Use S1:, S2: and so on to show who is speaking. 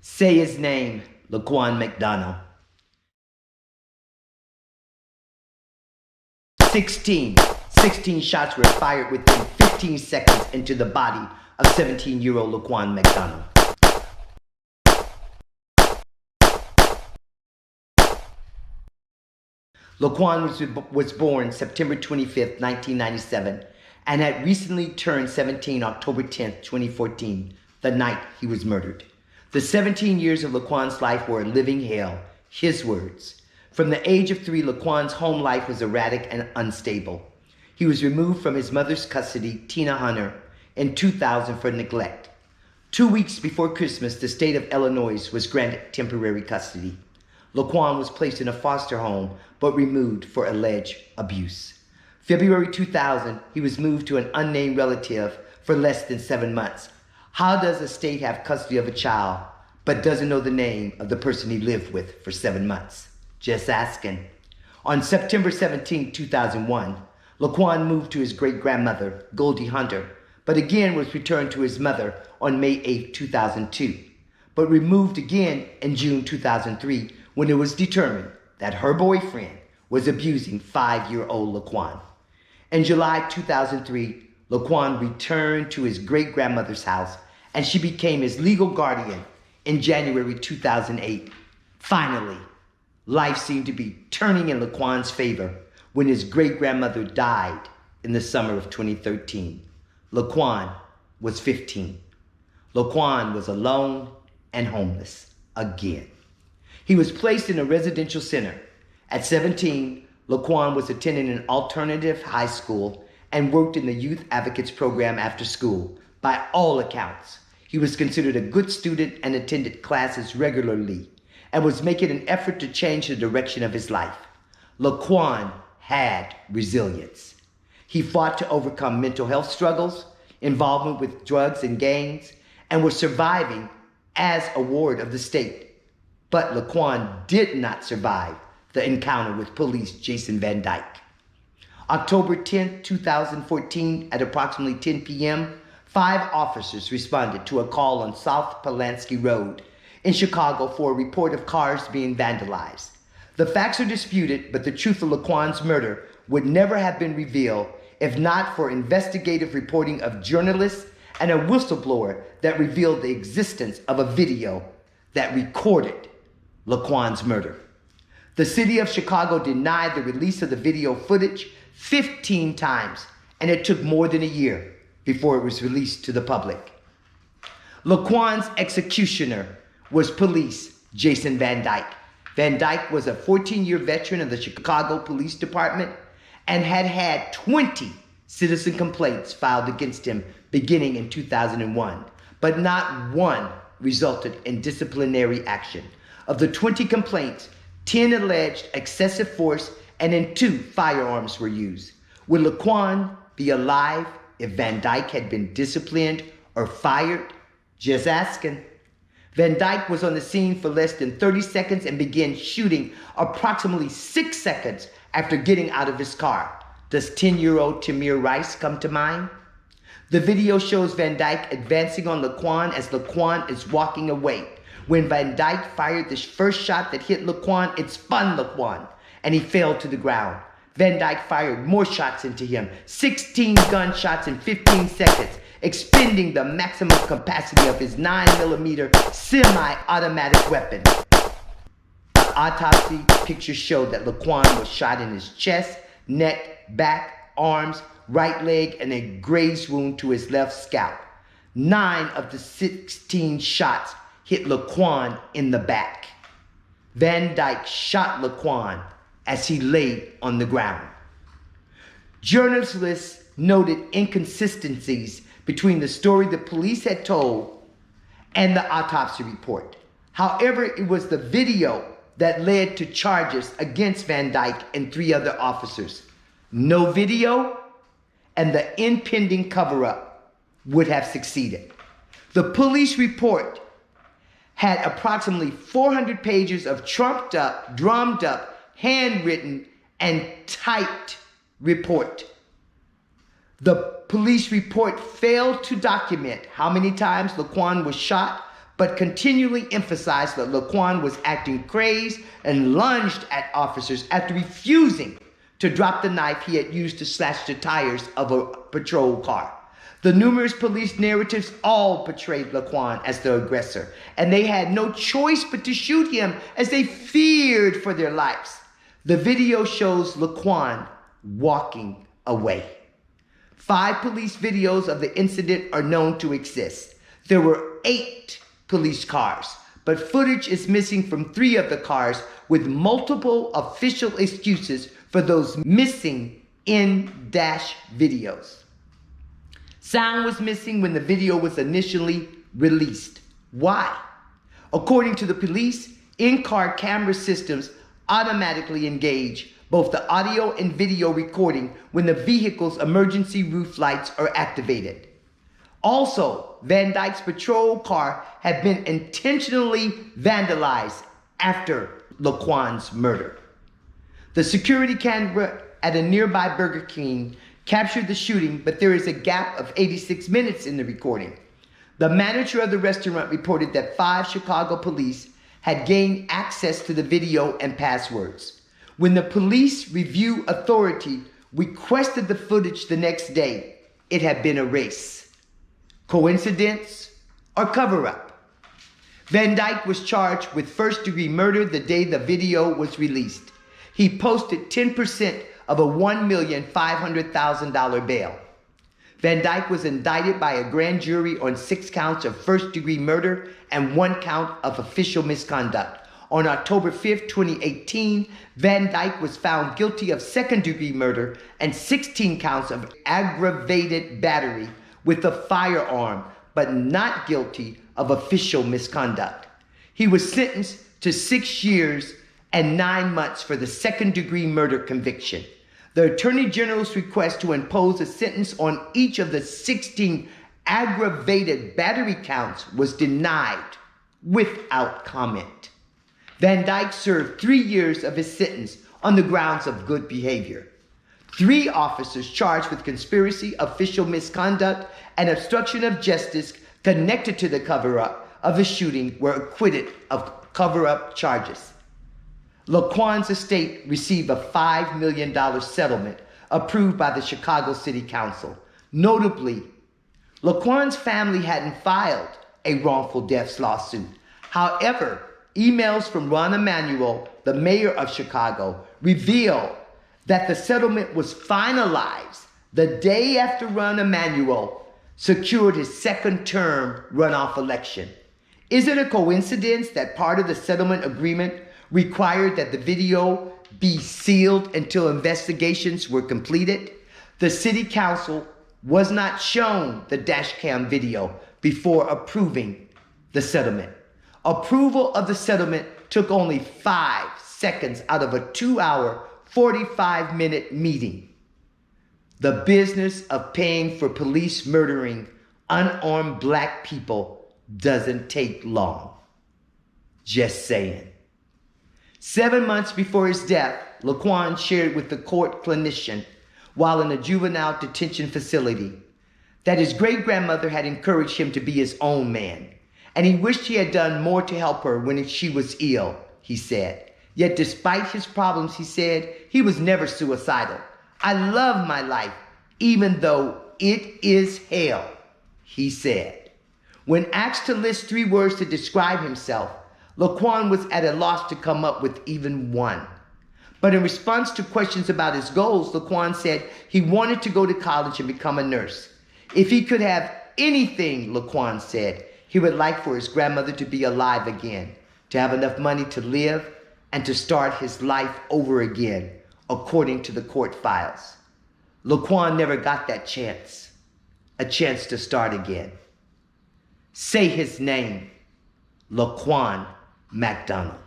S1: Say his name, Laquan McDonald. 16 shots were fired within 15 seconds into the body of 17-year-old Laquan McDonald. Laquan was born September 25th, 1997, and had recently turned 17 October 10th, 2014, the night he was murdered. The 17 years of Laquan's life were a living hell, his words. From the age of 3, Laquan's home life was erratic and unstable. He was removed from his mother's custody, Tina Hunter, in 2000 for neglect. 2 weeks before Christmas, the state of Illinois was granted temporary custody. Laquan was placed in a foster home, but removed for alleged abuse. February 2000, he was moved to an unnamed relative for less than 7 months. How does a state have custody of a child, but doesn't know the name of the person he lived with for 7 months? Just asking. On September 17, 2001, Laquan moved to his great-grandmother, Goldie Hunter, but again was returned to his mother on May 8, 2002, but removed again in June 2003 when it was determined that her boyfriend was abusing 5-year-old Laquan. In July 2003, Laquan returned to his great-grandmother's house, and she became his legal guardian in January 2008. Finally, life seemed to be turning in Laquan's favor when his great-grandmother died in the summer of 2013. Laquan was 15. Laquan was alone and homeless again. He was placed in a residential center. At 17, Laquan was attending an alternative high school and worked in the Youth Advocates program after school. By all accounts, he was considered a good student and attended classes regularly and was making an effort to change the direction of his life. Laquan had resilience. He fought to overcome mental health struggles, involvement with drugs and gangs, and was surviving as a ward of the state. But Laquan did not survive the encounter with police Jason Van Dyke. October 10, 2014, at approximately 10 p.m., 5 officers responded to a call on South Pulaski Road in Chicago for a report of cars being vandalized. The facts are disputed, but the truth of Laquan's murder would never have been revealed if not for investigative reporting of journalists and a whistleblower that revealed the existence of a video that recorded Laquan's murder. The city of Chicago denied the release of the video footage 15 times, and it took more than a year before it was released to the public. Laquan's executioner was police Jason Van Dyke. Van Dyke was a 14-year veteran of the Chicago Police Department and had had 20 citizen complaints filed against him beginning in 2001, but not one resulted in disciplinary action. Of the 20 complaints, 10 alleged excessive force, and in 2 firearms were used. Would Laquan be alive if Van Dyke had been disciplined or fired? Just asking. Van Dyke was on the scene for less than 30 seconds and began shooting approximately 6 seconds after getting out of his car. Does 10-year-old Tamir Rice come to mind? The video shows Van Dyke advancing on Laquan as Laquan is walking away. When Van Dyke fired the first shot that hit Laquan, it spun Laquan, and he fell to the ground. Van Dyke fired more shots into him, 16 gunshots in 15 seconds, expending the maximum capacity of his 9mm semi-automatic weapon. The autopsy pictures show that Laquan was shot in his chest, neck, back, arms, right leg, and a graze wound to his left scalp. 9 of the 16 shots hit Laquan in the back. Van Dyke shot Laquan as he lay on the ground. Journalists noted inconsistencies between the story the police had told and the autopsy report. However, it was the video that led to charges against Van Dyke and 3 other officers. No video, and the impending cover-up would have succeeded. The police report had approximately 400 pages of trumped up, drummed up, handwritten, and typed report. The police report failed to document how many times Laquan was shot, but continually emphasized that Laquan was acting crazed and lunged at officers after refusing to drop the knife he had used to slash the tires of a patrol car. The numerous police narratives all portrayed Laquan as the aggressor, and they had no choice but to shoot him as they feared for their lives. The video shows Laquan walking away. 5 police videos of the incident are known to exist. There were 8 police cars, but footage is missing from 3 of the cars, with multiple official excuses for those missing in-dash videos. Sound was missing when the video was initially released. Why? According to the police, in-car camera systems automatically engage both the audio and video recording when the vehicle's emergency roof lights are activated. Also, Van Dyke's patrol car had been intentionally vandalized after Laquan's murder. The security camera at a nearby Burger King captured the shooting, but there is a gap of 86 minutes in the recording. The manager of the restaurant reported that 5 Chicago police had gained access to the video and passwords. When the police review authority requested the footage the next day, it had been erased. Coincidence or cover-up? Van Dyke was charged with first-degree murder the day the video was released. He posted 10% of a $1,500,000 bail. Van Dyke was indicted by a grand jury on 6 counts of first-degree murder and 1 count of official misconduct. On October 5, 2018, Van Dyke was found guilty of second-degree murder and 16 counts of aggravated battery with a firearm, but not guilty of official misconduct. He was sentenced to 6 years and 9 months for the second-degree murder conviction. The Attorney General's request to impose a sentence on each of the 16 aggravated battery counts was denied without comment. Van Dyke served 3 years of his sentence on the grounds of good behavior. 3 officers charged with conspiracy, official misconduct, and obstruction of justice connected to the cover-up of the shooting were acquitted of cover-up charges. Laquan's estate received a $5 million settlement approved by the Chicago City Council. Notably, Laquan's family hadn't filed a wrongful death lawsuit. However, emails from Ron Emanuel, the mayor of Chicago, reveal that the settlement was finalized the day after Ron Emanuel secured his second-term runoff election. Is it a coincidence that part of the settlement agreement required that the video be sealed until investigations were completed? The city council was not shown the dashcam video before approving the settlement. Approval of the settlement took only 5 seconds out of a 2-hour, 45-minute meeting. The business of paying for police murdering unarmed black people doesn't take long. Just saying. 7 months before his death, Laquan shared with the court clinician while in a juvenile detention facility that his great-grandmother had encouraged him to be his own man, and he wished he had done more to help her when she was ill, he said. Yet despite his problems, he said, he was never suicidal. I love my life, even though it is hell, he said. When asked to list 3 words to describe himself, Laquan was at a loss to come up with even one. But in response to questions about his goals, Laquan said he wanted to go to college and become a nurse. If he could have anything, Laquan said, he would like for his grandmother to be alive again, to have enough money to live, and to start his life over again, according to the court files. Laquan never got that chance, a chance to start again. Say his name, Laquan McDonald.